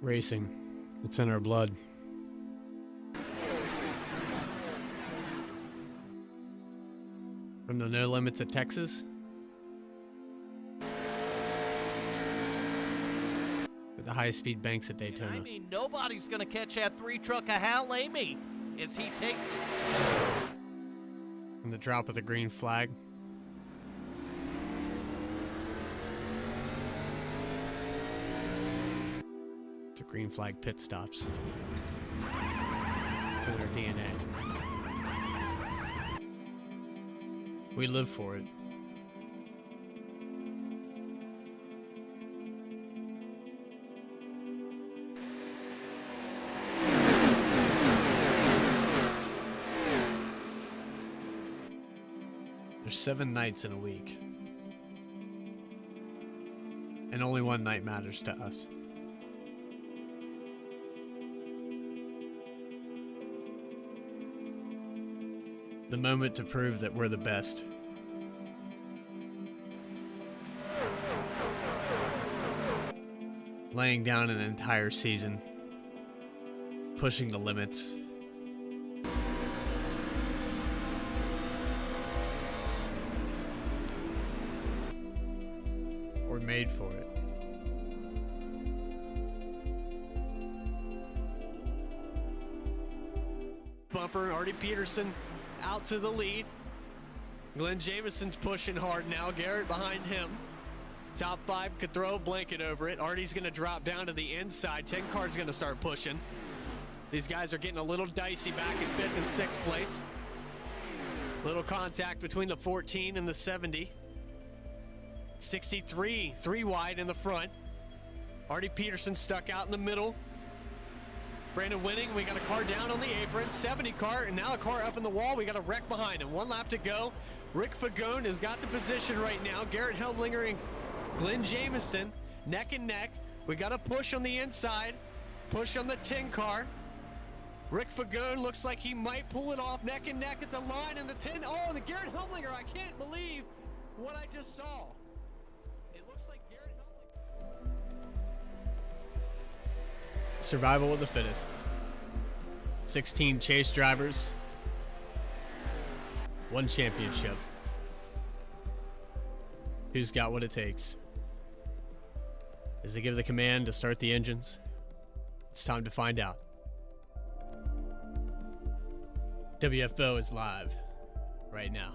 Racing. It's in our blood. From the no limits of Texas to the high-speed banks at Daytona. I mean, nobody's going to catch that 3-truck of Hal Amy as he takes it. From the drop of the green flag. To green flag pit stops. It's in their DNA. We live for it. There's 7 nights in a week. And only one night matters to us. The moment to prove that we're the best. Laying down an entire season. Pushing the limits. We're made for it. Bumper, Artie Peterson out to the lead. Glenn Jamison's pushing hard now. Garrett behind him. Top 5 could throw a blanket over it. Artie's going to drop down to the inside. 10 car's going to start pushing. These guys are getting a little dicey back in 5th and 6th place. Little contact between the 14 and the 70. 63, 3 wide in the front. Artie Peterson stuck out in the middle. Brandon Winning, we got a car down on the apron, 70 car, and now a car up in the wall. We got a wreck behind him. 1 lap to go. Rick Fagone has got the position right now. Garrett Helmlinger and Glenn Jamison, neck and neck. We got a push on the inside, push on the 10 car. Rick Fagone looks like he might pull it off, neck and neck at the line, and the 10. Oh, the Garrett Helmlinger, I can't believe what I just saw. It looks like Garrett Helmlinger. Survival of the fittest. 16 chase drivers. 1 championship. Who's got what it takes? As they give the command to start the engines, it's time to find out. WFO is live right now.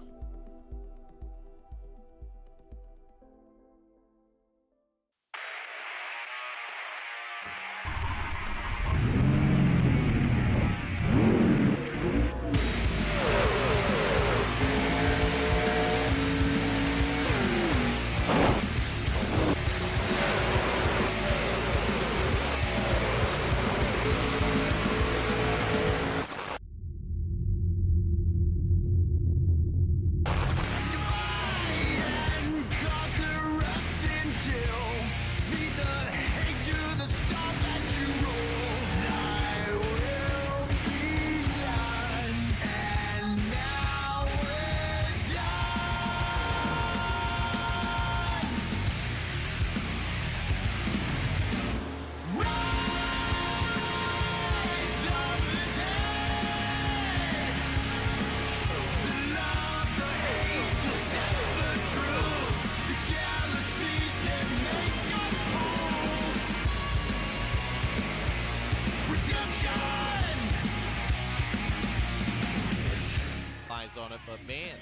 On it, but man,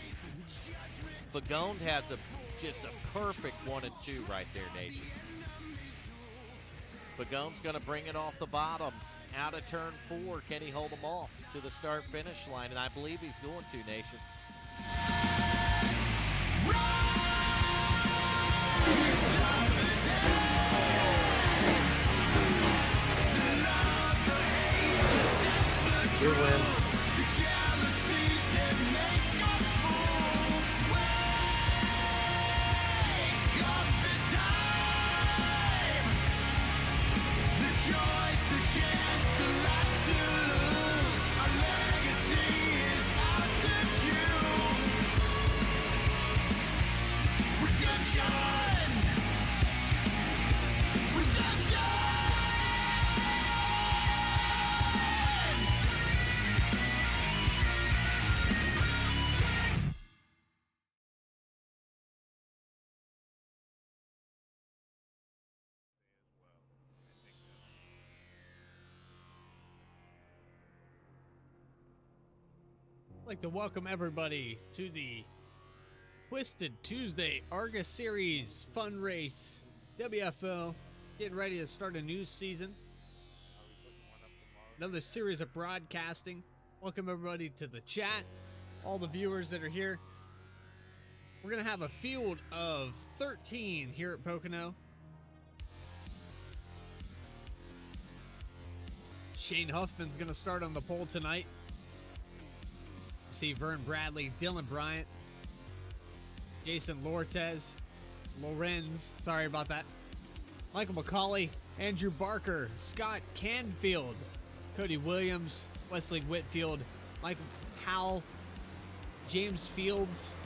Fagone has just a perfect 1 and 2 right there, Nation. Fagone's going to bring it off the bottom, out of turn 4. Can he hold them off to the start-finish line? And I believe he's going to, Nation. Good win. I'd like to welcome everybody to the Twisted Tuesday ARCA Series Fun Race. WFO getting ready to start a new season. Another series of broadcasting. Welcome everybody to the chat, all the viewers that are here. We're going to have a field of 13 here at Pocono. Shane Huffman's going to start on the pole tonight. You see Vern Bradley, Dylan Bryant, Jason Lorenz, sorry about that, Michael McCauley, Andrew Barker, Scott Canfield, Cody Williams, Wesley Whitfield, Michael Howell, James Fields,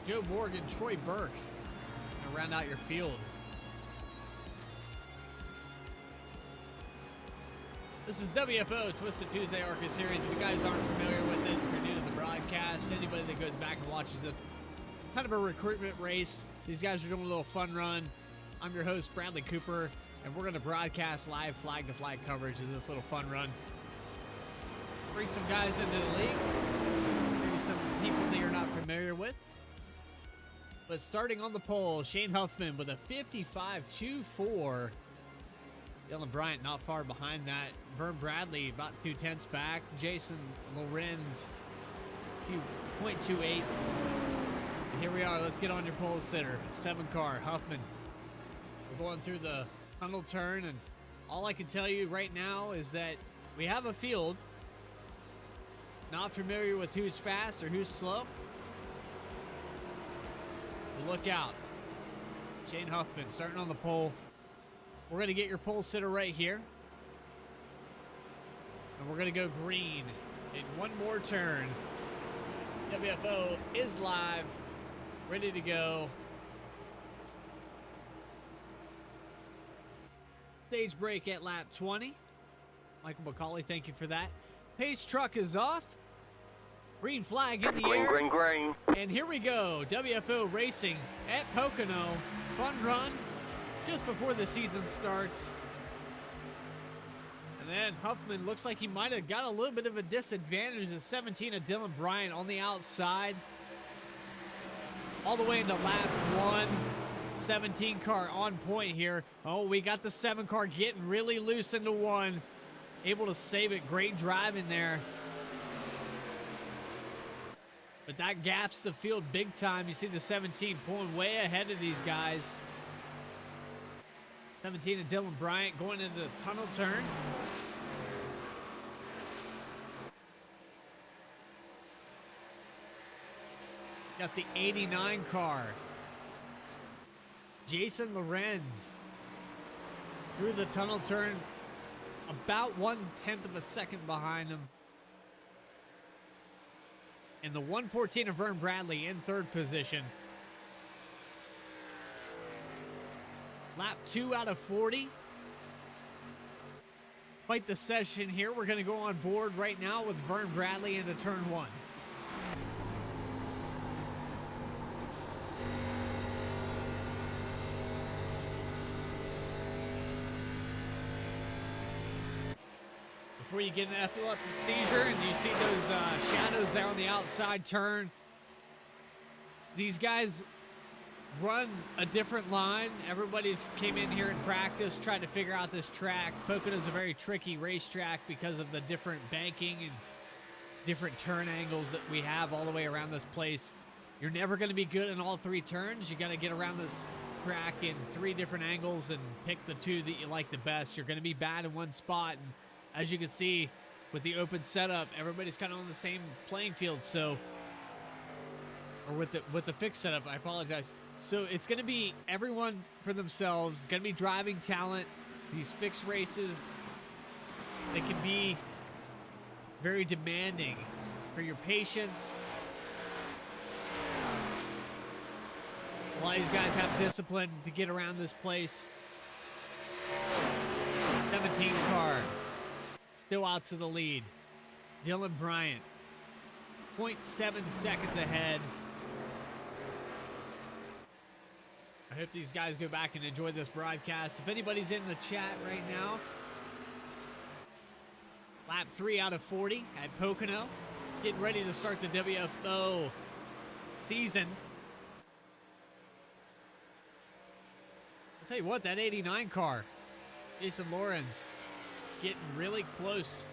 Joe Morgan, Troy Burke. Gonna round out your field. This is WFO Twisted Tuesday ARCA Series. If you guys aren't familiar with it, if you're new to the broadcast, anybody that goes back and watches this, kind of a recruitment race. These guys are doing a little fun run. I'm your host, Bradley Cooper, and we're going to broadcast live flag-to-flag coverage of this little fun run. Bring some guys into the league, maybe some people that you're not familiar with. But starting on the pole, Shane Huffman with a 55.24. Dylan Bryant not far behind that. Vern Bradley about 0.2 back. Jason Lorenz 0.28. And here we are. Let's get on your pole sitter. 7 car, Huffman. We're going through the tunnel turn, and all I can tell you right now is that we have a field. Not familiar with who's fast or who's slow. But look out. Shane Huffman starting on the pole. We're going to get your pole sitter right here. And we're going to go green in one more turn. WFO is live, ready to go. Stage break at lap 20. Michael McCauley, thank you for that. Pace truck is off. Green flag in the air. Green. And here we go. WFO racing at Pocono. Fun run just before the season starts. And then Huffman looks like he might have got a little bit of a disadvantage. The 17 of Dylan Bryant on the outside. All the way into lap 1. 17 car on point here. Oh, we got the 7 car getting really loose into 1. Able to save it. Great driving there. But that gaps the field big time. You see the 17 pulling way ahead of these guys. 17 and Dylan Bryant going into the tunnel turn. Got the 89 car. Jason Lorenz through the tunnel turn, about 1/10 of a second behind him. And the 114 of Vern Bradley in 3rd position. Lap 2 out of 40. Quite the session here. We're going to go on board right now with Vern Bradley into turn 1. Before you get an epileptic seizure and you see those shadows there on the outside turn, these guys run a different line. Everybody's came in here in practice, tried to figure out this track. Pocono's a very tricky racetrack because of the different banking and different turn angles that we have all the way around this place. You're never going to be good in all 3 turns. You got to get around this track in 3 different angles and pick the 2 that you like the best. You're going to be bad in one spot, and as you can see with the open setup, everybody's kind of on the same playing field. So, or with the fixed setup, I apologize. So it's going to be everyone for themselves. It's going to be driving talent. These fixed races, they can be very demanding for your patience. A lot of these guys have discipline to get around this place. 17 car, still out to the lead. Dylan Bryant, 0.7 seconds ahead. I hope these guys go back and enjoy this broadcast. If anybody's in the chat right now, lap lap 3 out of 40 at Pocono. Getting ready to start the WFO season. I'll tell you what, that 89 car, Jason Lorenz, getting really close.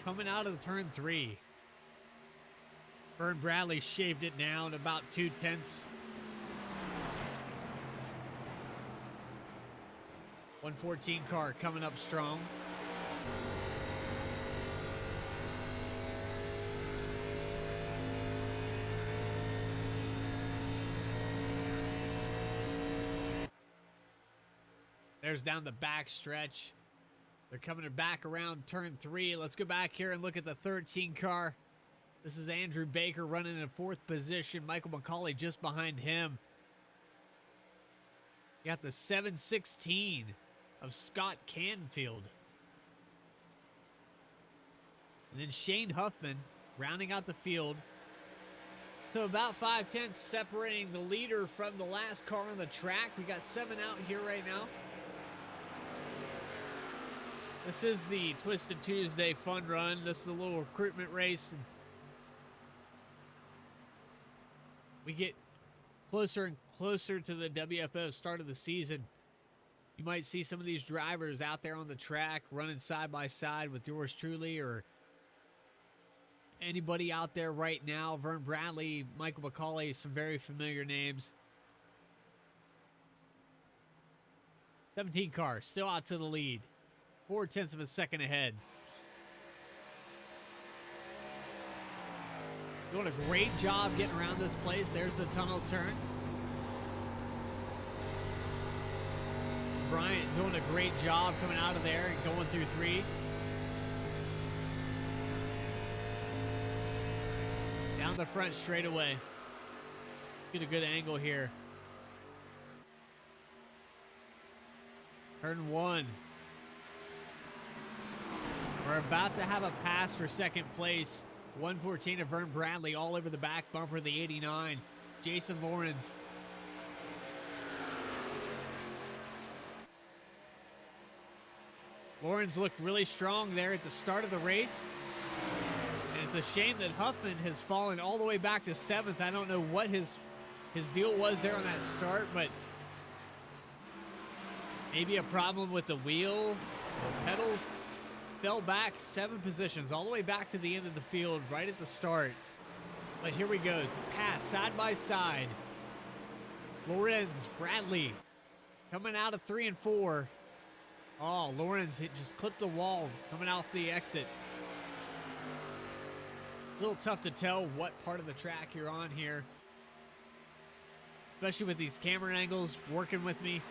Coming out of turn 3. Vern Bradley shaved it down about 0.2. 114 car coming up strong. There's down the back stretch. They're coming back around turn 3. Let's go back here and look at the 13 car. This is Andrew Baker running in 4th position. Michael McCauley just behind him. You got the 716 of Scott Canfield. And then Shane Huffman rounding out the field. So about 5/10 separating the leader from the last car on the track. We got 7 out here right now. This is the Twisted Tuesday fun run. This is a little recruitment race. We get closer and closer to the WFO start of the season. You might see some of these drivers out there on the track running side by side with yours truly, or anybody out there right now. Vern Bradley, Michael McCauley, some very familiar names. 17 car still out to the lead. 0.4 of a second ahead. Doing a great job getting around this place. There's the tunnel turn. Bryant doing a great job coming out of there and going through 3. Down the front straightaway. Let's get a good angle here. Turn 1. We're about to have a pass for second place. 114 of Vern Bradley all over the back bumper of the 89. Jason Lorenz. Lorenz looked really strong there at the start of the race. And it's a shame that Huffman has fallen all the way back to 7th. I don't know what his deal was there on that start, but maybe a problem with the wheel or pedals. Fell back 7 positions all the way back to the end of the field right at the start. But here we go. Pass side by side. Lorenz, Bradley coming out of 3 and 4. Oh, Lorenz just clipped the wall coming out the exit. A little tough to tell what part of the track you're on here, especially with these camera angles working with me.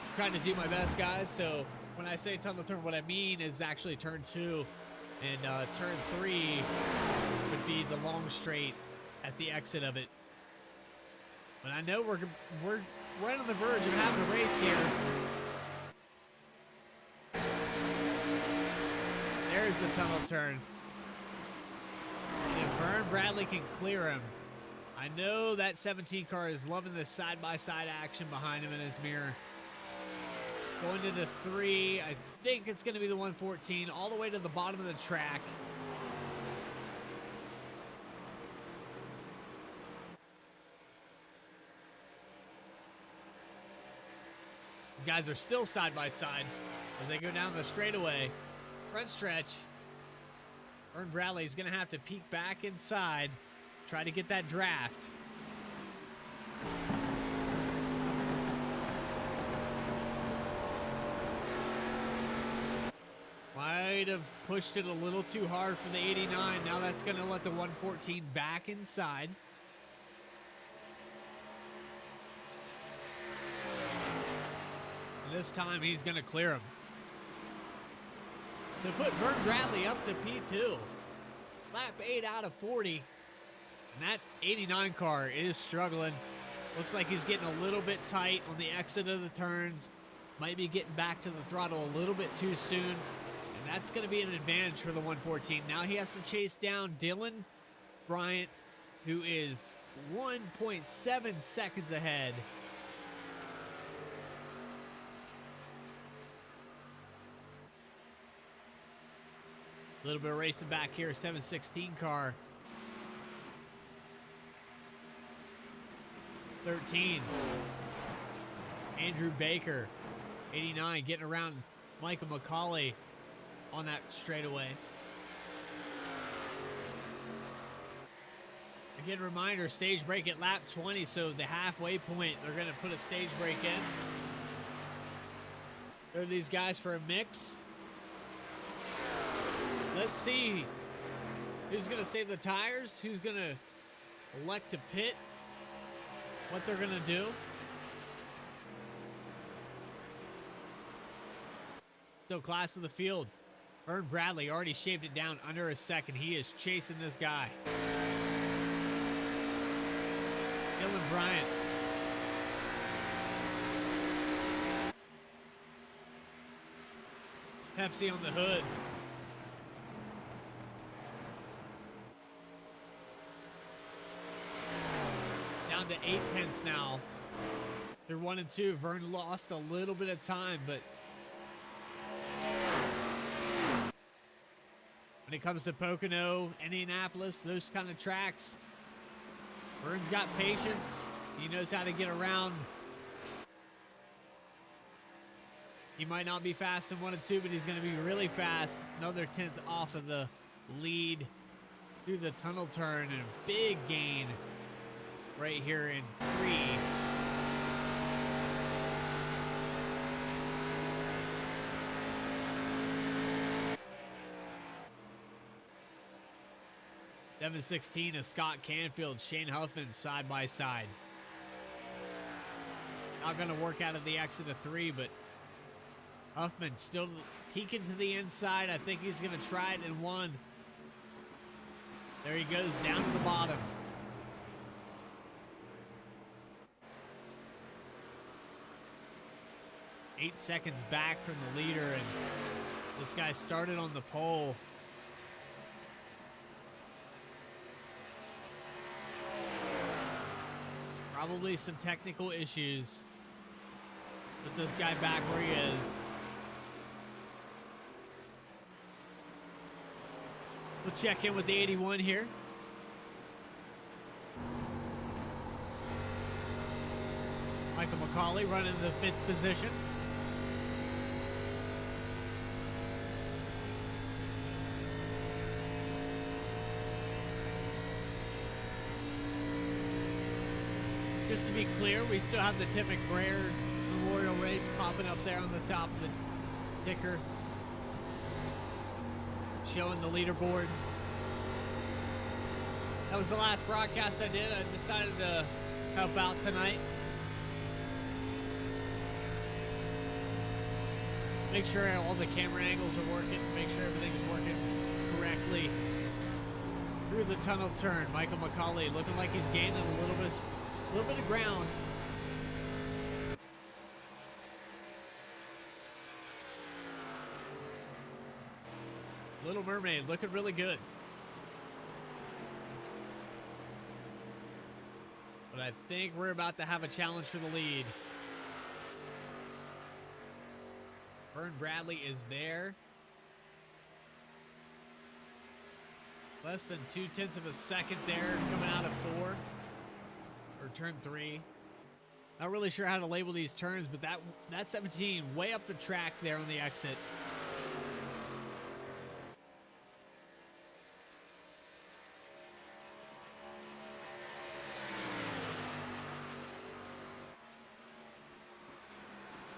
I'm trying to do my best, guys. So when I say tunnel turn, what I mean is actually turn 2, and turn 3 would be the long straight at the exit of it. But I know we're right on the verge of having a race here. There's the tunnel turn. And if Vern Bradley can clear him, I know that 17 car is loving this side-by-side action behind him in his mirror. Going into 3, I think it's going to be the 114 all the way to the bottom of the track. These guys are still side by side as they go down the straightaway. Front stretch. Vern Bradley is going to have to peek back inside, try to get that draft. Might have pushed it a little too hard for the 89. Now that's going to let the 114 back inside. And this time he's going to clear him to put Vern Bradley up to P2. Lap 8 out of 40. And that 89 car is struggling. Looks like he's getting a little bit tight on the exit of the turns. Might be getting back to the throttle a little bit too soon. And that's going to be an advantage for the 114. Now he has to chase down Dylan Bryant, who is 1.7 seconds ahead. A little bit of racing back here, 716 car. 13. Andrew Baker, 89, getting around Michael McCauley on that straightaway. Again, reminder, stage break at lap 20, so the halfway point, they're going to put a stage break in. Throw these guys for a mix. Let's see who's going to save the tires, who's going to elect to pit, what they're going to do. Still class of the field. Vern Bradley already shaved it down under a second. He is chasing this guy. Dylan Bryant. Pepsi on the hood. Down to 8/10 now. They're 1 and 2. Vern lost a little bit of time, but when it comes to Pocono, Indianapolis, those kind of tracks, Vern's got patience. He knows how to get around. He might not be fast in 1 and 2, but he's going to be really fast. Another 10th off of the lead through the tunnel turn, and a big gain right here in 3. 716 is Scott Canfield, Shane Huffman side by side. Not going to work out of the exit of 3, but Huffman still peeking to the inside. I think he's going to try it in 1. There he goes down to the bottom. Eight seconds back from the leader, and this guy started on the pole. Probably some technical issues. Put this guy back where he is. We'll check in with the 81 here. Michael McCauley running the 5th position. Just to be clear, we still have the Tim McBrayer Memorial Race popping up there on the top of the ticker, showing the leaderboard. That was the last broadcast I did. I decided to help out tonight. Make sure all the camera angles are working, make sure everything's working correctly. Through the tunnel turn, Michael McCauley looking like he's gaining a little bit of ground. Little Mermaid looking really good. But I think we're about to have a challenge for the lead. Vern Bradley is there. Less than 2/10 of a second there coming out of 4. Or turn 3. Not really sure how to label these turns, but that 17 way up the track there on the exit.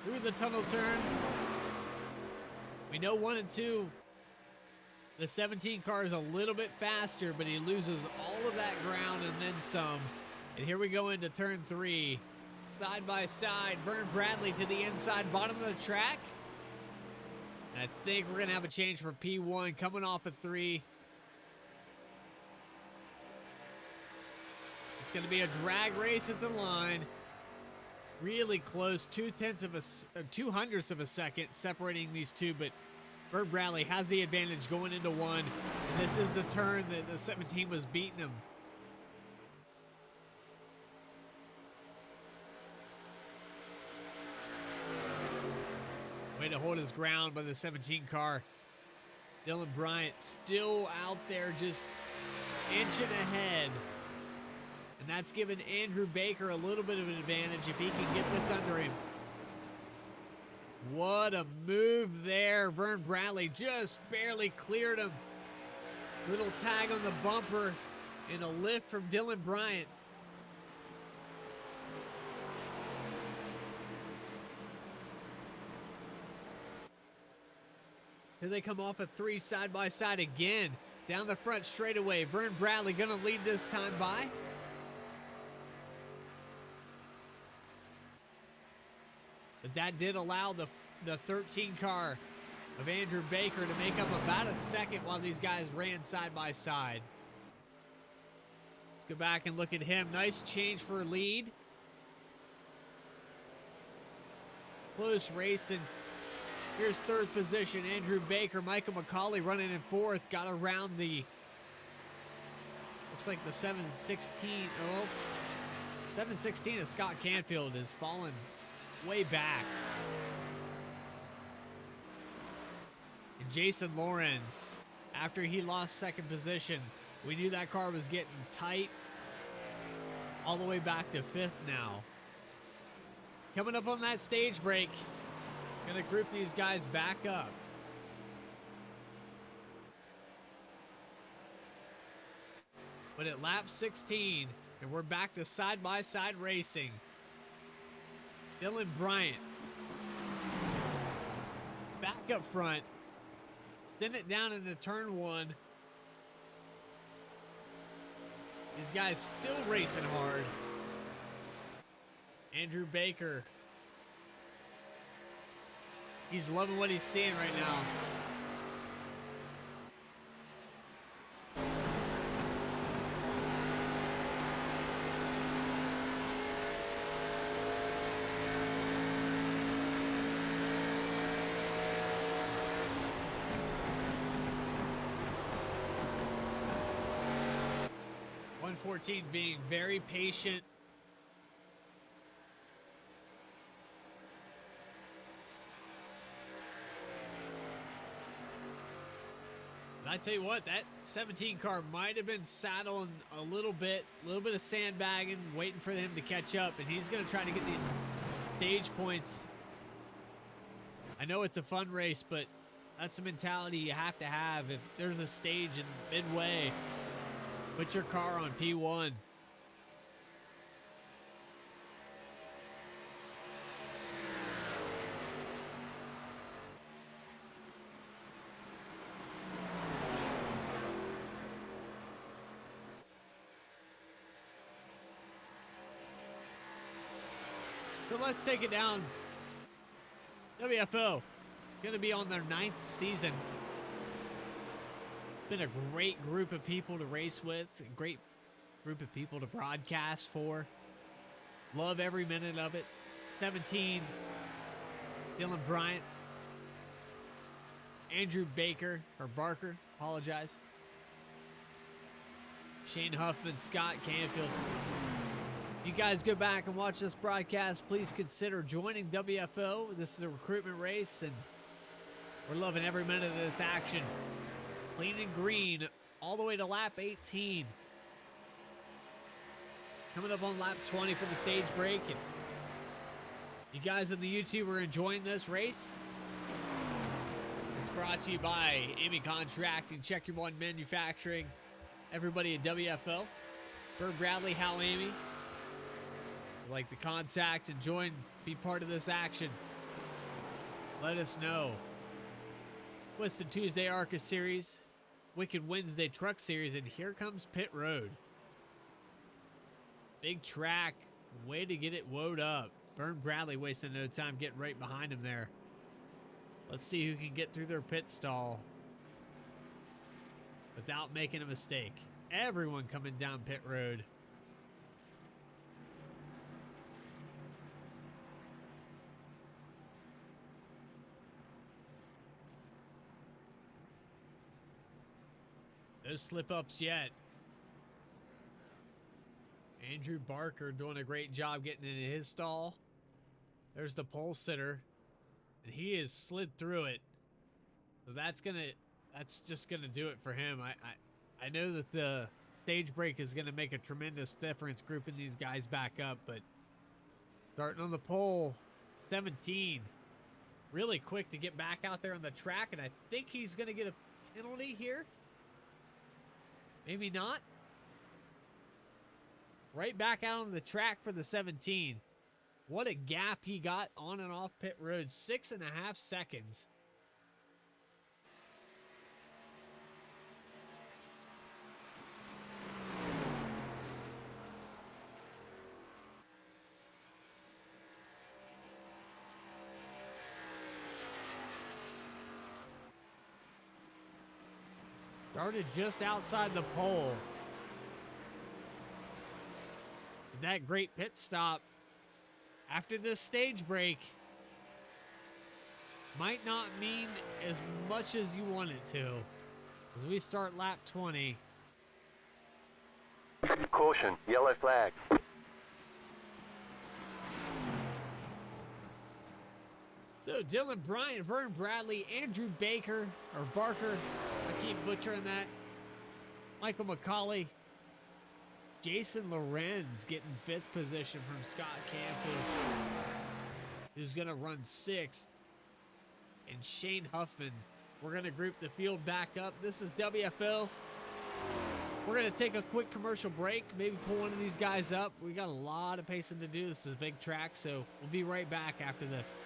Through the tunnel turn. We know 1 and 2. The 17 car is a little bit faster, but he loses all of that ground and then some. And here we go into turn 3. Side by side, Vern Bradley to the inside, bottom of the track. And I think we're going to have a change for P1 coming off of 3. It's going to be a drag race at the line. Really close, 2/200ths of a second separating these two, but Vern Bradley has the advantage going into 1. And this is the turn that the 17 was beating him. Way to hold his ground by the 17 car. Dylan Bryant still out there just inching ahead. And that's given Andrew Baker a little bit of an advantage if he can get this under him. What a move there. Vern Bradley just barely cleared him. Little tag on the bumper and a lift from Dylan Bryant. Here they come off a 3 side by side again. Down the front straightaway. Vern Bradley gonna lead this time by. But that did allow the 13 car of Andrew Baker to make up about a second while these guys ran side by side. Let's go back and look at him. Nice change for lead. Close racing. Here's third position, Andrew Baker. Michael McCauley running in fourth. Got around the, looks like the 716. Oh, 716 of Scott Canfield is falling way back. And Jason Lawrence, after he lost second position, we knew that car was getting tight. All the way back to fifth now. Coming up on that stage break. Gonna group these guys back up. But at lap 16, and we're back to side-by-side racing. Dylan Bryant. Back up front. Send it down into turn 1. These guys still racing hard. Andrew Baker. He's loving what he's seeing right now. .114 being very patient. I tell you what, that 17 car might have been saddling a little bit of sandbagging, waiting for him to catch up, and he's going to try to get these stage points. I know it's a fun race, but that's the mentality you have to have. If there's a stage in midway, put your car on P1. So let's take it down. WFO, going to be on their 9th season. It's been a great group of people to race with, a great group of people to broadcast for. Love every minute of it. 17, Dylan Bryant. Andrew Baker, or Barker, apologize. Shane Huffman, Scott Canfield. You guys go back and watch this broadcast, please consider joining WFO. This is a recruitment race, and we're loving every minute of this action. Clean and green all the way to lap 18. Coming up on lap 20 for the stage break. And you guys on the YouTube are enjoying this race. It's brought to you by Amy Contracting, Check Your One Manufacturing, everybody at WFO. For Bradley, Hal, Amy. Like to contact and join, be part of this action, let us know. Twisted Tuesday ARCA Series, Wicked Wednesday Truck Series, and here comes Pit Road. Big track, way to get it woed up. Vern Bradley wasting no time getting right behind him there. Let's see who can get through their pit stall without making a mistake. Everyone coming down pit road. No slip-ups yet. Andrew Barker doing a great job getting into his stall. There's the pole sitter, and he has slid through it. So that's going to that's just going to do it for him. I know that the stage break is going to make a tremendous difference grouping these guys back up, but starting on the pole, 17. Really quick to get back out there on the track, and I think he's going to get a penalty here. Maybe not. Right back out on the track for the 17. What a gap he got on and off pit road. 6.5 seconds. Started just outside the pole. That great pit stop after this stage break might not mean as much as you want it to as we start lap 20. Caution, yellow flag. So Dylan Bryant, Vern Bradley, Andrew Baker, or Barker, I keep butchering that, Michael McCauley, Jason Lorenz getting 5th position from Scott Camp, who's going to run 6th, and Shane Huffman. We're going to group the field back up. This is WFO. We're going to take a quick commercial break, maybe pull one of these guys up. We got a lot of pacing to do. This is a big track, so we'll be right back after this.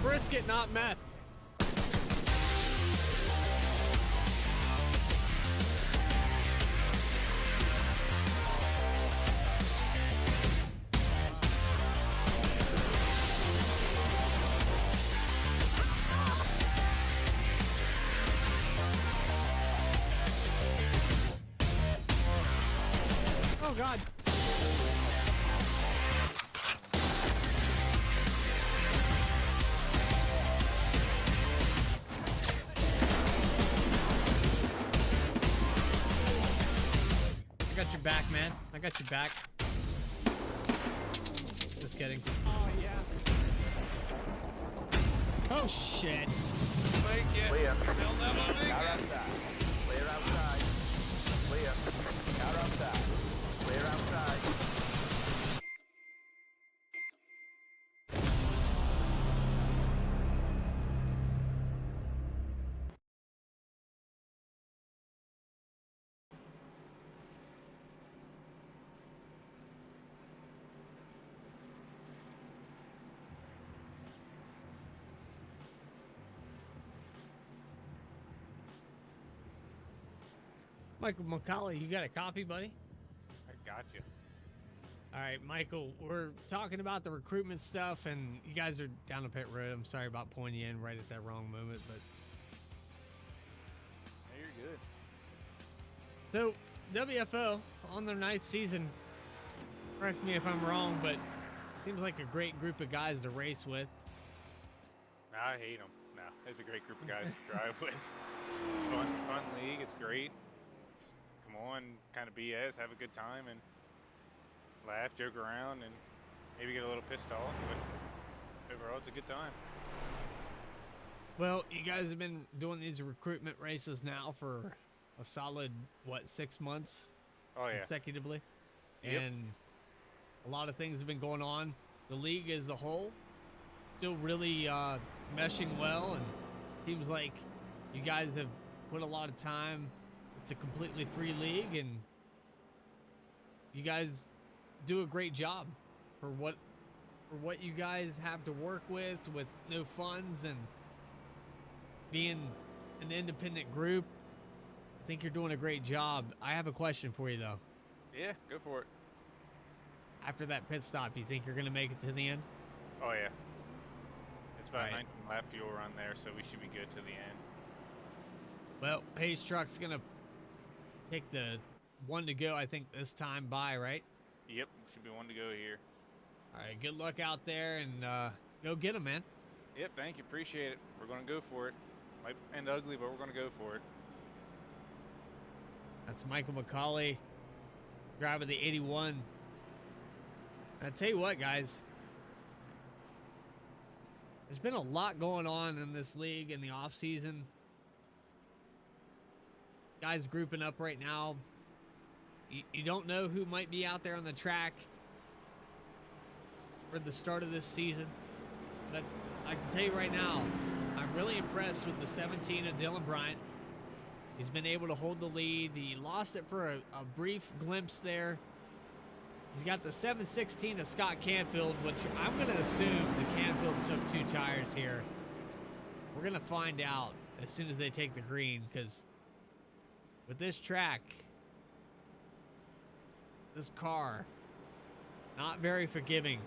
Brisket, not meth. Oh, God. I got your back, man. I got your back. Just kidding. Oh, yeah. Oh, shit. Make it. Clear. They'll never make Car it. outside. Clear outside. Clear. Car outside. Clear outside. Michael McCauley, you got a copy, buddy? I got you. All right, Michael, we're talking about the recruitment stuff, and you guys are down the pit road. I'm sorry about pointing you in right at that wrong moment, but No, you're good. so WFO on their 9th season. Correct me if I'm wrong, but seems like a great group of guys to race with. Nah, I hate them. No, it's a great group of guys to drive with. Fun league. It's great. Just come on, kind of BS, have a good time, and laugh, joke around, and maybe get a little pissed off. But overall, it's a good time. Well, you guys have been doing these recruitment races now for a solid, what, 6 months Oh yeah. consecutively? Yep. And a lot of things have been going on. The league as a whole still really meshing well, and seems like You guys have put a lot of time. It's a completely free league, and you guys do a great job for what you guys have to work with no funds and being an independent group. I think you're doing a great job. I have a question for you though. Yeah, go for it. After that pit stop, you think you're going to make it to the end? Oh yeah. It's about All right. 19 lap fuel run there, so we should be good to the end. Well, Pace Truck's going to take the one to go, I think, this time by, right? Yep, should be one to go here. All right, good luck out there, and go get him, man. Yep, thank you, appreciate it. We're gonna go for it. Might end ugly, but we're gonna go for it. That's Michael McCauley, driver of the 81. I tell you what, guys, there's been a lot going on in this league in the off season. Guys grouping up right now. You don't know who might be out there on the track for the start of this season, but I can tell you right now, I'm really impressed with the 17 of Dylan Bryant. He's been able to hold the lead. He lost it for a brief glimpse there. He's got the 716 of Scott Canfield, which I'm going to assume the Canfield took 2 tires here. We're going to find out as soon as they take the green, because with this track, this car, not very forgiving.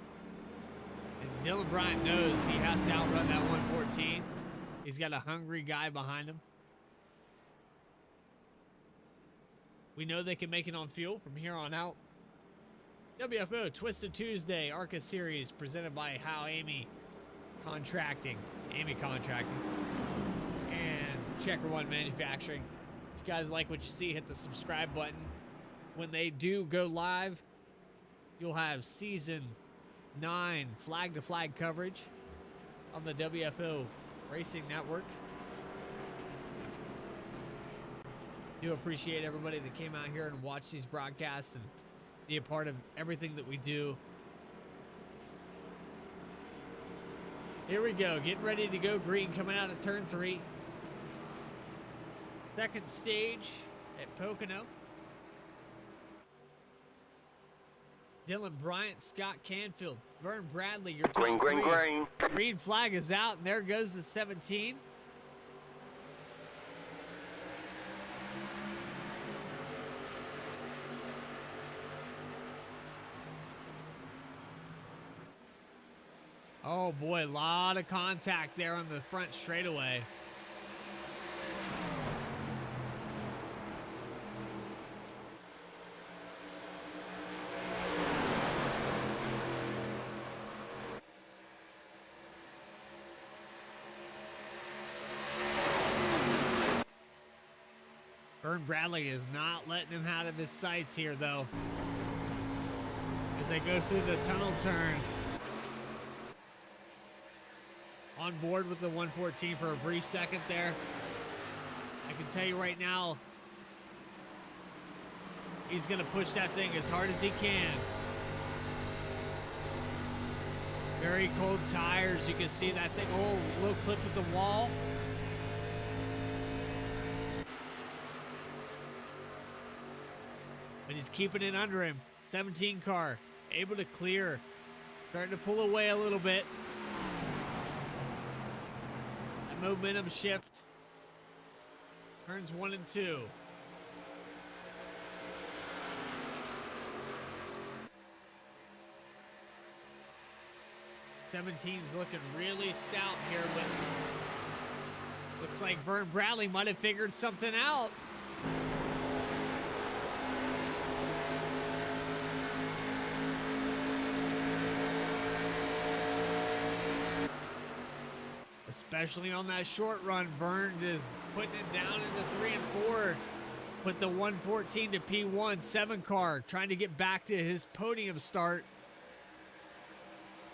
And Dylan Bryant knows he has to outrun that 114. He's got a hungry guy behind him. We know they can make it on fuel from here on out. WFO Twisted Tuesday ARCA Series presented by How Amy Contracting. Amy Contracting. And Checker One Manufacturing. If you guys like what you see, hit the subscribe button. When they do go live, you'll have Season 9 flag-to-flag coverage on the WFO Racing Network. Do appreciate everybody that came out here and watched these broadcasts and be a part of everything that we do. Here we go, getting ready to go green, coming out of turn 3. Second stage at Pocono. Dylan Bryant, Scott Canfield, Vern Bradley, your top Green, green, three. green. Green flag is out, and there goes the 17. Oh boy, a lot of contact there on the front straightaway. Vern Bradley is not letting him out of his sights here, though, as they go through the tunnel turn. On board with the 114 for a brief second there. I can tell you right now, he's going to push that thing as hard as he can. Very cold tires. You can see that thing. Oh, little clip with the wall. But he's keeping it under him. 17 car, able to clear. Starting to pull away a little bit. That momentum shift. Turns 1 and 2. '17's looking really stout here, but looks like Vern Bradley might have figured something out. Especially on that short run, Vern is putting it down into 3 and 4. Put the 114 to P1, 7 car, trying to get back to his podium start.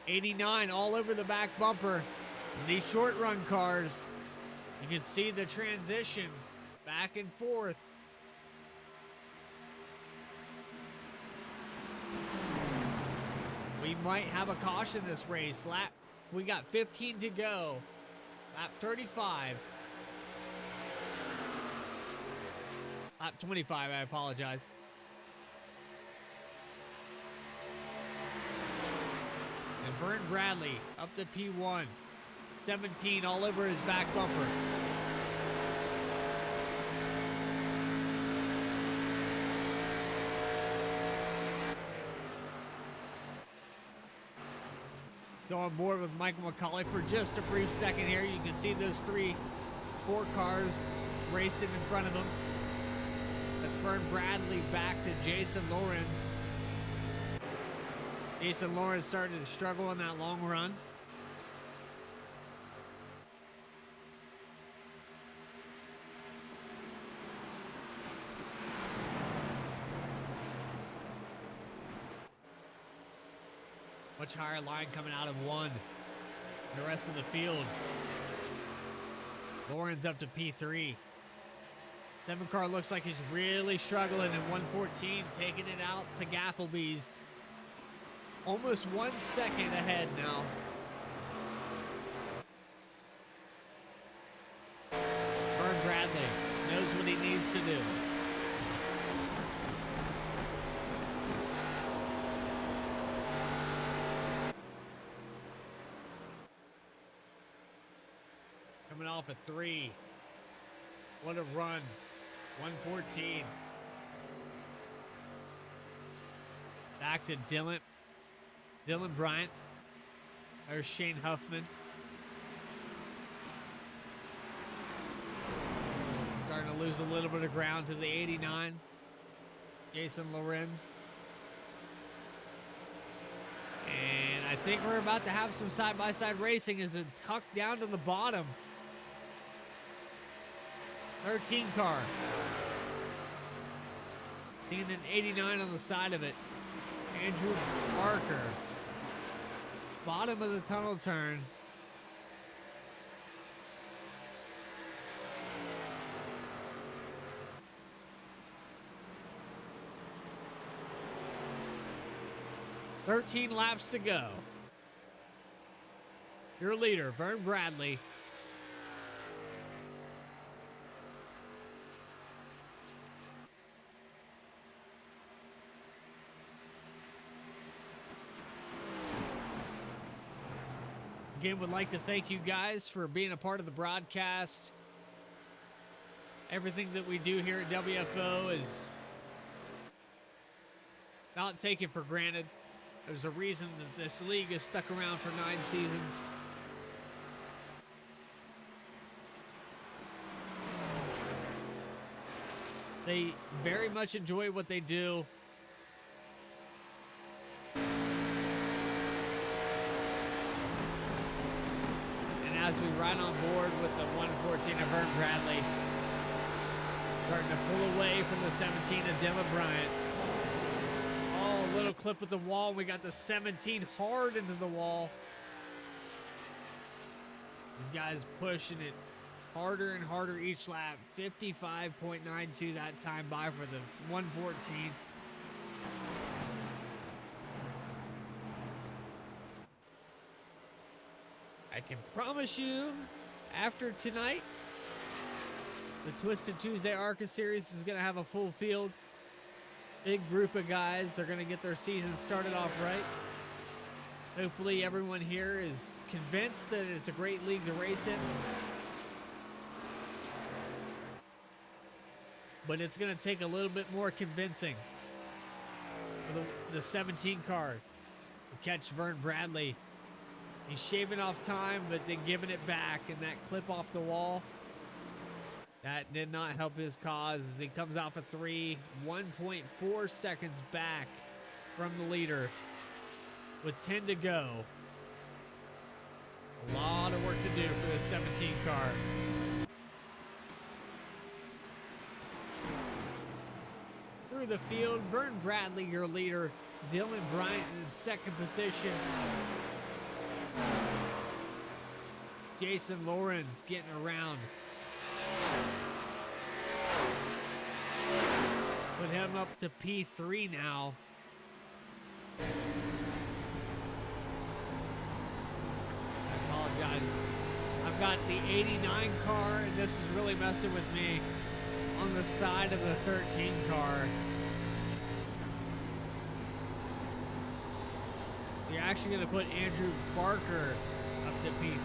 89 all over the back bumper. And these short run cars, you can see the transition back and forth. We might have a caution this race. We got 15 to go. Lap 35. Lap 25, I apologize. And Vern Bradley up to P1. 17 all over his back bumper. Let's go on board with Michael McCauley for just a brief second here. You can see those 4 cars racing in front of them. That's Vern Bradley back to Jason Lawrence. Jason Lawrence started to struggle on that long run. Much higher line coming out of 1. The rest of the field. Lawrence up to P3. 7 car looks like he's really struggling in 114, taking it out to Gappleby's. Almost 1 second ahead now. Vern Bradley knows what he needs to do. Coming off at 3. What a run. 114. Back to Dylan Bryant. There's Shane Huffman. Starting to lose a little bit of ground to the 89. Jason Lorenz. And I think we're about to have some side-by-side racing as it tucked down to the bottom. 13 car. Seeing an 89 on the side of it. Andrew Barker. Bottom of the tunnel turn. "13 laps to go. Your leader, Vern Bradley. Again, would like to thank you guys for being a part of the broadcast. Everything that we do here at WFO is not taken for granted. There's a reason that this league has stuck around for 9 seasons. They very much enjoy what they do. As we ride on board with the 114 of Vern Bradley, starting to pull away from the 17 of Dylan Bryant. Oh, a little clip with the wall. We got the 17 hard into the wall. These guys pushing it harder and harder each lap. 55.92 that time by for the 114. I can promise you, after tonight, the Twisted Tuesday ARCA Series is going to have a full field. Big group of guys. They're going to get their season started off right. Hopefully everyone here is convinced that it's a great league to race in. But it's going to take a little bit more convincing for the 17 car to catch Vern Bradley. He's shaving off time, but then giving it back, and that clip off the wall, that did not help his cause as he comes off a 3, 1.4 seconds back from the leader with 10 to go. A lot of work to do for the 17 car. Through the field, Vern Bradley, your leader. Dylan Bryant in second position. Jason Lawrence getting around. Put him up to P3 now. I apologize. I've got the 89 car, and this is really messing with me. on the side of the 13 car. You're actually going to put Andrew Barker up to P3.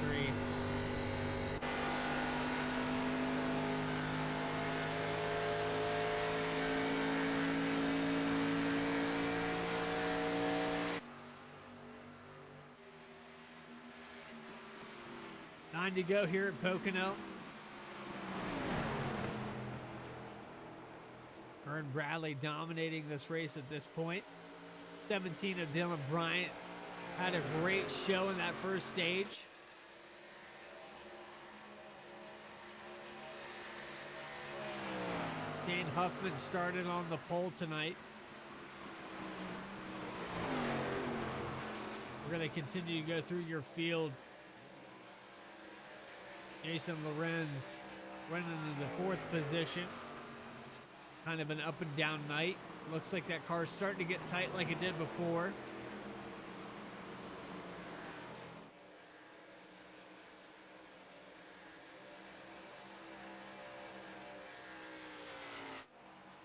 Nine to go here at Pocono. Vern Bradley dominating this race at this point. 17 of Dylan Bryant had a great show in that first stage. Shane Huffman started on the pole tonight. We're going to continue to go through your field. Jason Lorenz running in the 4th position. Kind of an up and down night. Looks like that car's starting to get tight like it did before.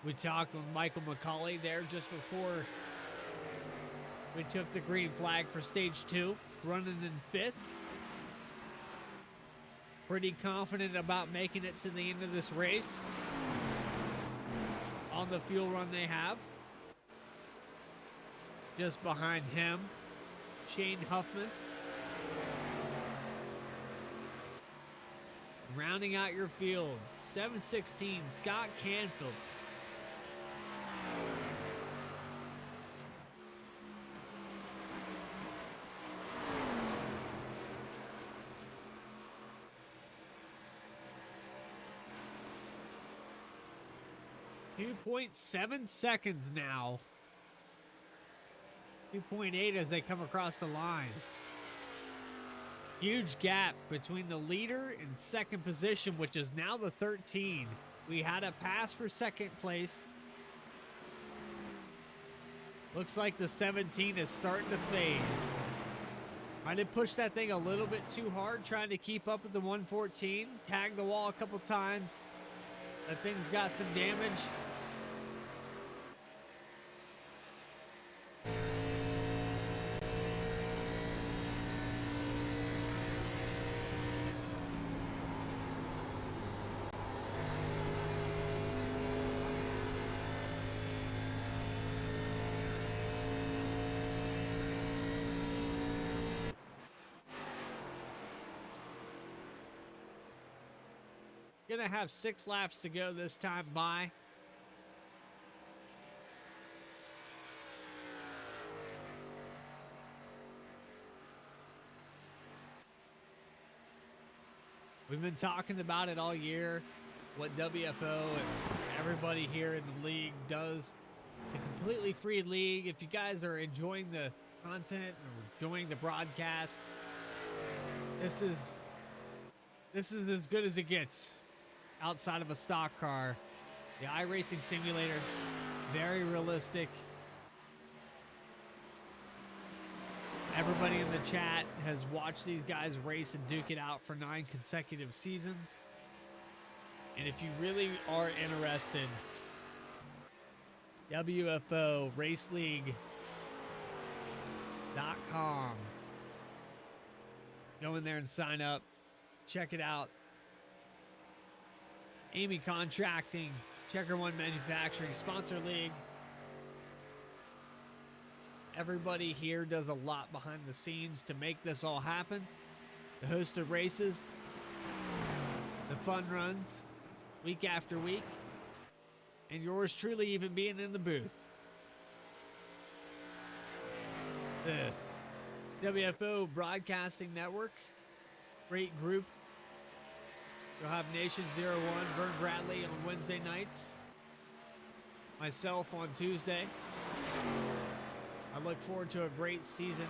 We talked with Michael McCauley there just before we took the green flag for stage 2, running in 5th. Pretty confident about making it to the end of this race on the fuel run they have. Just behind him, Shane Huffman. Rounding out your field, 716, Scott Canfield. .7 seconds now. 2.8 as they come across the line. Huge gap between the leader and second position, which is now the 13. We had a pass for second place. Looks like the 17 is starting to fade. I did push that thing a little bit too hard, trying to keep up with the 114. Tagged the wall a couple times. That thing's got some damage. 6 laps to go this time by. We've been talking about it all year, what WFO and everybody here in the league does. It's a completely free league. If you guys are enjoying the content or enjoying the broadcast, this is as good as it gets outside of a stock car. The iRacing simulator, very realistic. Everybody in the chat has watched these guys race and duke it out for 9 consecutive seasons. And if you really are interested, WFO Raceleague.com. Go in there and sign up. Check it out. Amy Contracting, Checker One Manufacturing, Sponsor League. Everybody here does a lot behind the scenes to make this all happen. The host of races, the fun runs, week after week, and yours truly even being in the booth. The WFO Broadcasting Network, great group. You'll have Nation 01, Vern Bradley on Wednesday nights. Myself on Tuesday. I look forward to a great season.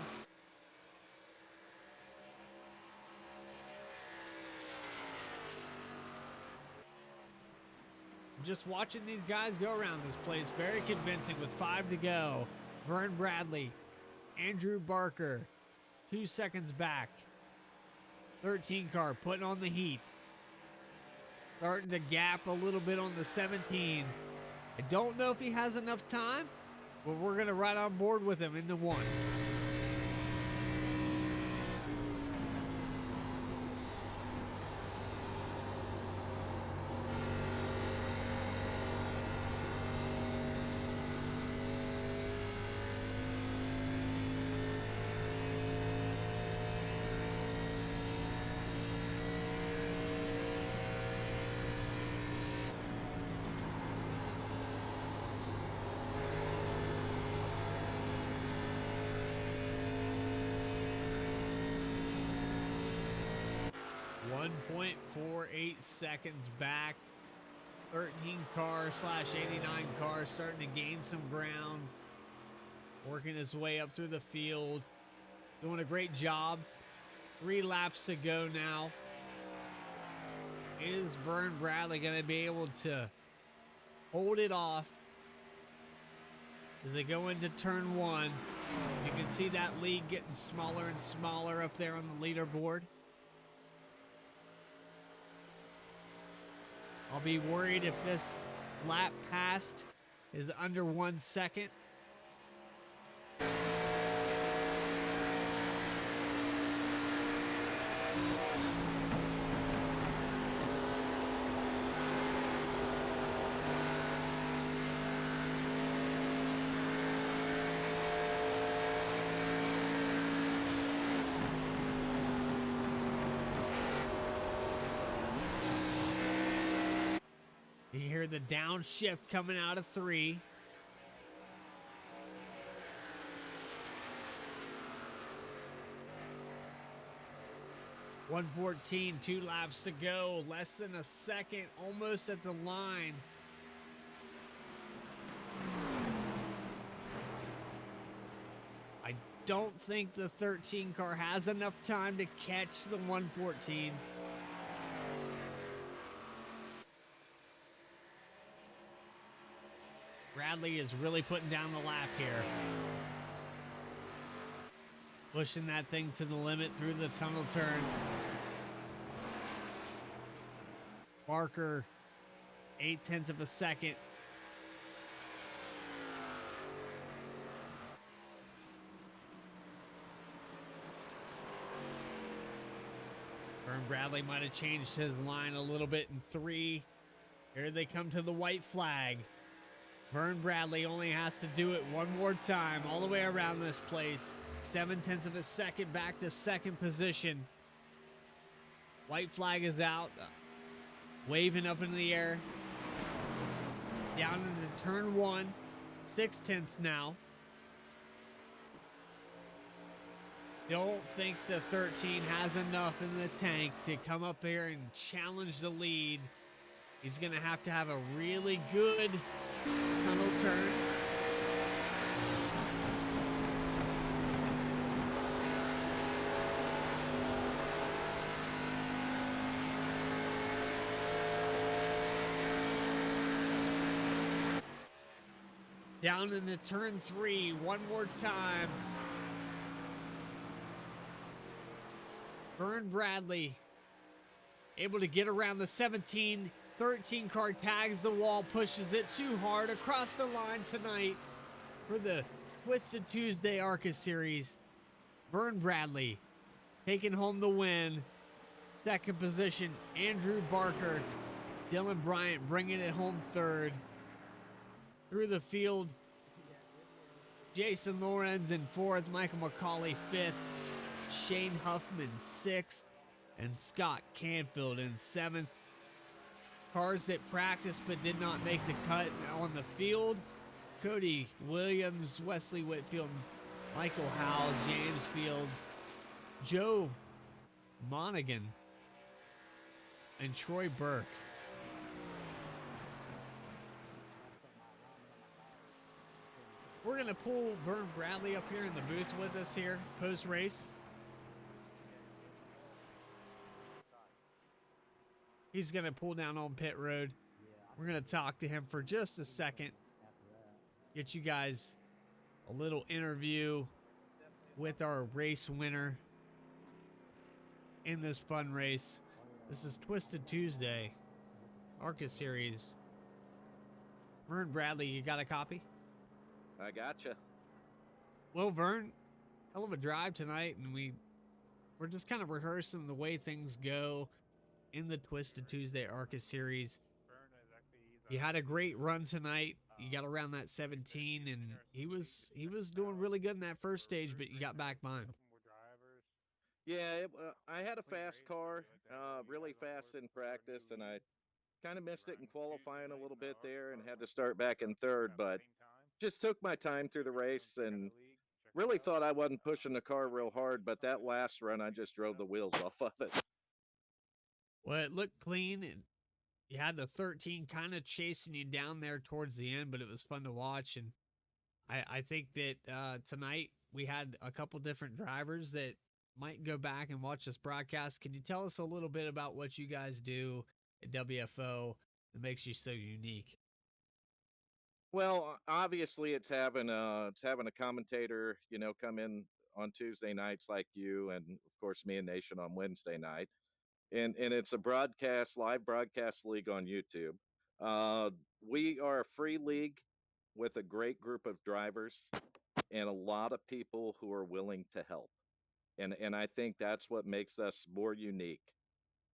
Just watching these guys go around this place, very convincing with 5 to go. Vern Bradley, Andrew Barker, 2 seconds back. 13 car putting on the heat. starting to gap a little bit on the 17. I don't know if he has enough time, but we're going to ride on board with him into one. .48 seconds back. 13 car / 89 car starting to gain some ground. Working his way up through the field. Doing a great job. 3 laps to go now. Is Vern Bradley going to be able to hold it off as they go into turn 1? You can see that lead getting smaller and smaller up there on the leaderboard. I'll be worried if this lap passed is under 1 second. You hear the downshift coming out of 3. .114, 2 laps to go. Less than a second, almost at the line. I don't think the 13 car has enough time to catch the 114. Bradley is really putting down the lap here. Pushing that thing to the limit through the tunnel turn. Barker, 0.8 of a second. Vern Bradley might have changed his line a little bit in 3. Here they come to the white flag. Vern Bradley only has to do it one more time all the way around this place. 0.7 of a second back to second position. White flag is out. Waving up in the air. Down into turn 1. 0.6 now. Don't think the 13 has enough in the tank to come up here and challenge the lead. He's going to have a really good tunnel turn. Down into turn 3, one more time. Vern Bradley able to get around the 17. 13 car tags the wall, pushes it too hard across the line tonight for the Twisted Tuesday ARCA Series. Vern Bradley taking home the win. Second position, Andrew Barker. Dylan Bryant bringing it home third. Through the field, Jason Lorenz in fourth, Michael McCauley fifth, Shane Huffman sixth, and Scott Canfield in seventh. Cars that practiced but did not make the cut on the field: Cody Williams, Wesley Whitfield, Michael Howell, James Fields, Joe Monaghan, and Troy Burke. We're going to pull Vern Bradley up here in the booth with us here post-race. He's going to pull down on pit road. We're going to talk to him for just a second. Get you guys a little interview with our race winner in this fun race. This is Twisted Tuesday ARCA Series. Vern Bradley, you got a copy? I gotcha. Well, Vern, hell of a drive tonight, and we're just kind of rehearsing the way things go in the Twisted Tuesday ARCA Series. You had a great run tonight. You got around that 17, and he was doing really good in that first stage, but you got back behind. Yeah, I had a fast car, really fast in practice, and I kind of missed it in qualifying a little bit there and had to start back in third, but just took my time through the race and really thought I wasn't pushing the car real hard, but that last run, I just drove the wheels off of it. Well, it looked clean, and you had the 13 kind of chasing you down there towards the end, but it was fun to watch. And I think that tonight we had a couple different drivers that might go back and watch this broadcast. Can you tell us a little bit about what you guys do at WFO that makes you so unique? Well, obviously, it's having a commentator, come in on Tuesday nights like you, and of course me and Nation on Wednesday night, and it's a live broadcast league on YouTube. Uh, we are a free league with a great group of drivers and a lot of people who are willing to help, and I think that's what makes us more unique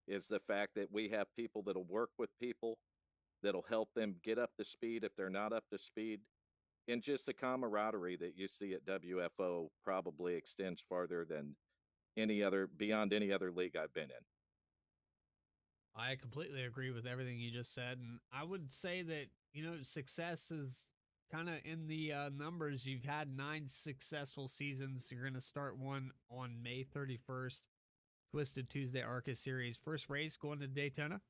is the fact that we have people that'll work with people that'll help them get up to speed if they're not up to speed. And just the camaraderie that you see at WFO probably extends farther than beyond any other league I've been in. I completely agree with everything you just said. And I would say that, success is kind of in the numbers. You've had 9 successful seasons. You're going to start one on May 31st. Twisted Tuesday ARCA Series. First race going to Daytona?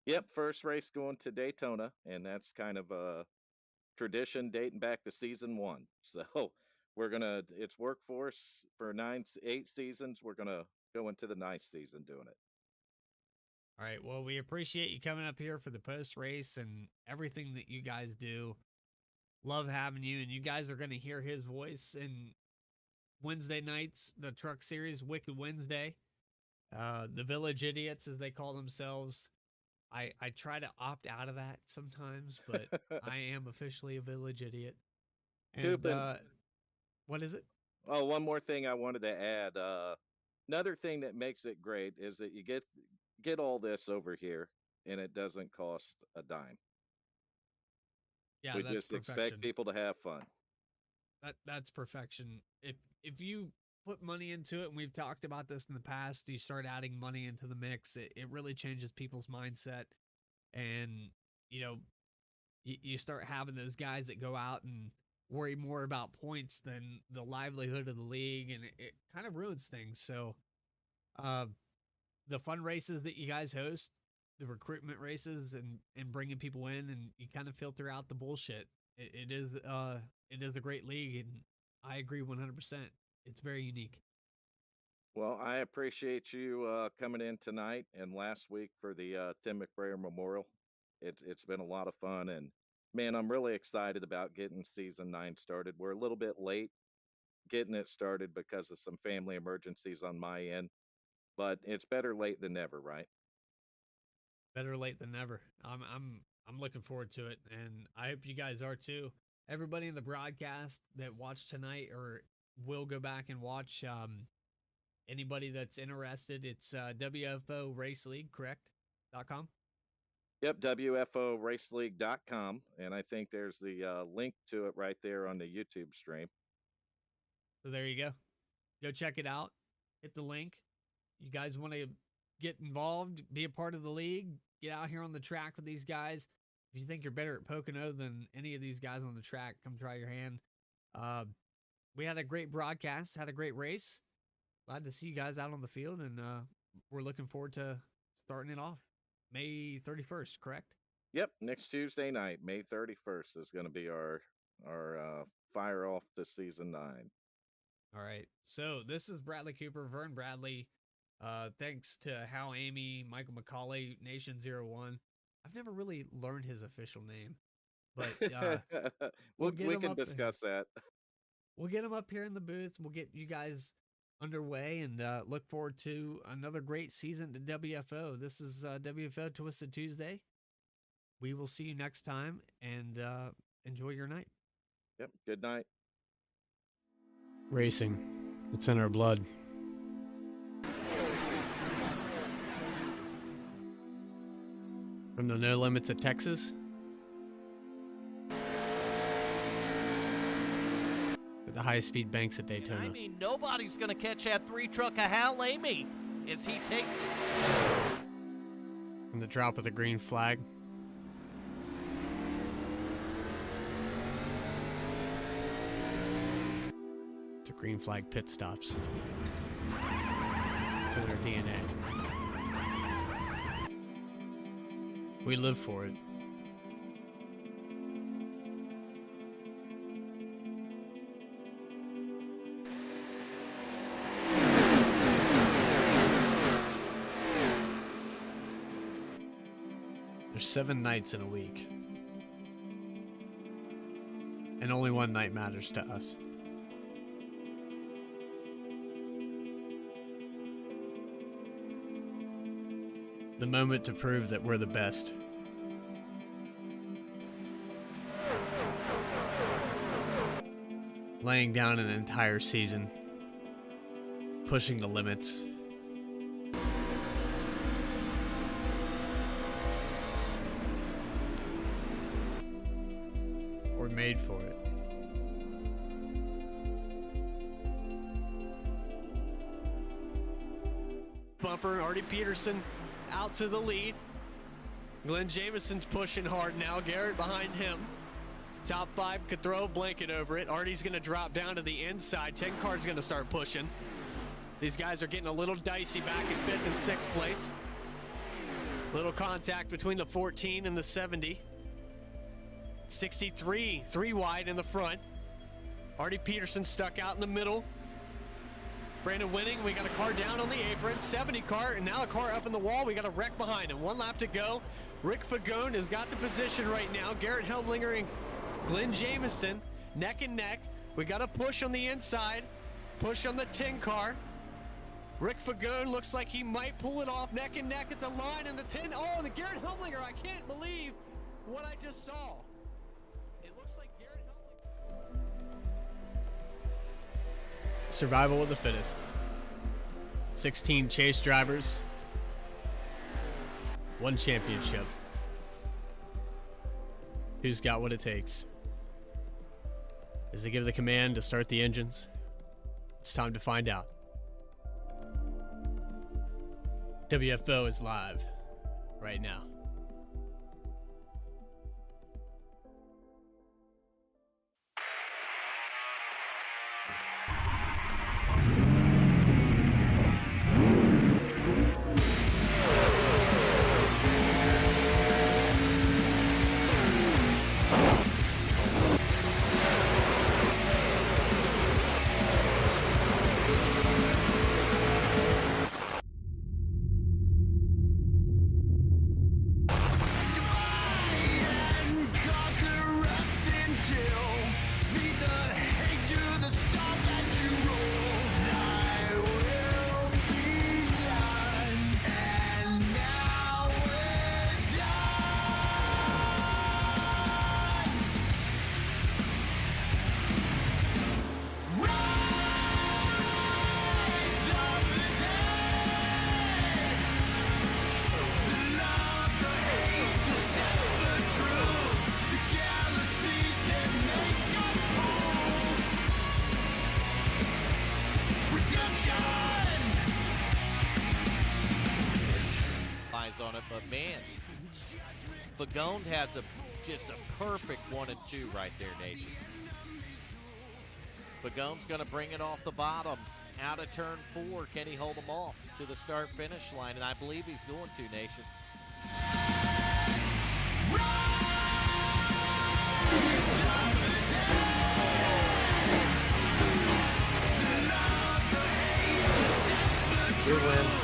Yep, first race going to Daytona, and that's kind of a tradition dating back to season 1. So it's workforce for 8 seasons. We're gonna go into the 9th season doing it. All right. Well, we appreciate you coming up here for the post race and everything that you guys do. Love having you, and you guys are going to hear his voice in Wednesday nights, the Truck Series, Wicked Wednesday, the Village Idiots, as they call themselves. I try to opt out of that sometimes, but I am officially a Village Idiot. And what is it? Oh, one more thing I wanted to add. Another thing that makes it great is that you get all this over here, and it doesn't cost a dime. Yeah, we that's just perfection. expect people to have fun. That's perfection. If you put money into it, and we've talked about this in the past, you start adding money into the mix, it really changes people's mindset. And, you start having those guys that go out and worry more about points than the livelihood of the league, and it kind of ruins things. So the fun races that you guys host, the recruitment races and bringing people in, and you kind of filter out the bullshit. It is a great league, and I agree 100%. It's very unique. Well, I appreciate you coming in tonight and last week for the Tim McBrayer Memorial. It's been a lot of fun, and man, I'm really excited about getting season 9 started. We're a little bit late getting it started because of some family emergencies on my end, but it's better late than never, right? Better late than never. I'm looking forward to it, and I hope you guys are too. Everybody in the broadcast that watched tonight or will go back and watch. Anybody that's interested, it's WFO Race League, correct? .com. Yep, WFORaceleague.com, and I think there's the link to it right there on the YouTube stream. So there you go. Go check it out. Hit the link. You guys want to get involved, be a part of the league, get out here on the track with these guys. If you think you're better at Pocono than any of these guys on the track, come try your hand. We had a great broadcast, had a great race. Glad to see you guys out on the field, and we're looking forward to starting it off May 31st, correct? Yep, next Tuesday night, May 31st is going to be our fire off to season 9. All right. So this is Bradley Cooper, Vern Bradley. Thanks to Hal Amy, Michael McCauley, Nation 01. I've never really learned his official name, but we can discuss that. We'll get him up here in the booth. We'll get you guys underway, and look forward to another great season to WFO. This is WFO Twisted Tuesday. we will see you next time, and enjoy your night. Yep. Good night. Racing. It's in our blood. From the No Limits of Texas to the high-speed banks at Daytona. I mean, nobody's going to catch that 3-truck of Hal Amy as he takes it. From the drop of the green flag. To green flag pit stops. It's in their DNA. We live for it. There's 7 nights in a week. And only one night matters to us. The moment to prove that we're the best. Laying down an entire season. Pushing the limits. We're made for it. Bumper, Artie Peterson out to the lead. Glenn Jameson's pushing hard now. Garrett behind him. Top 5 could throw a blanket over it. Artie's going to drop down to the inside. 10 car's going to start pushing. These guys are getting a little dicey back in 5th and 6th place. Little contact between the 14 and the 70. 63, 3 wide in the front. Artie Peterson stuck out in the middle. Brandon Winning, we got a car down on the apron, 70 car, and now a car up in the wall. We got a wreck behind him. 1 lap to go. Rick Fagone has got the position right now. Garrett Helmlinger and Glenn Jameson neck and neck. We got a push on the inside, push on the 10 car. Rick Fagone looks like he might pull it off neck and neck at the line, and the 10. Oh, and the Garrett Helmlinger, I can't believe what I just saw. It looks like Garrett Helmlinger. Survival of the fittest. 16 chase drivers. 1 championship. Who's got what it takes? As they give the command to start the engines, it's time to find out. WFO is live right now. On it, but man, Fagone has just a perfect 1 and 2 right there, Nation. Fagone's going to bring it off the bottom, out of turn 4. Can he hold them off to the start-finish line? And I believe he's going to, Nation. Good win.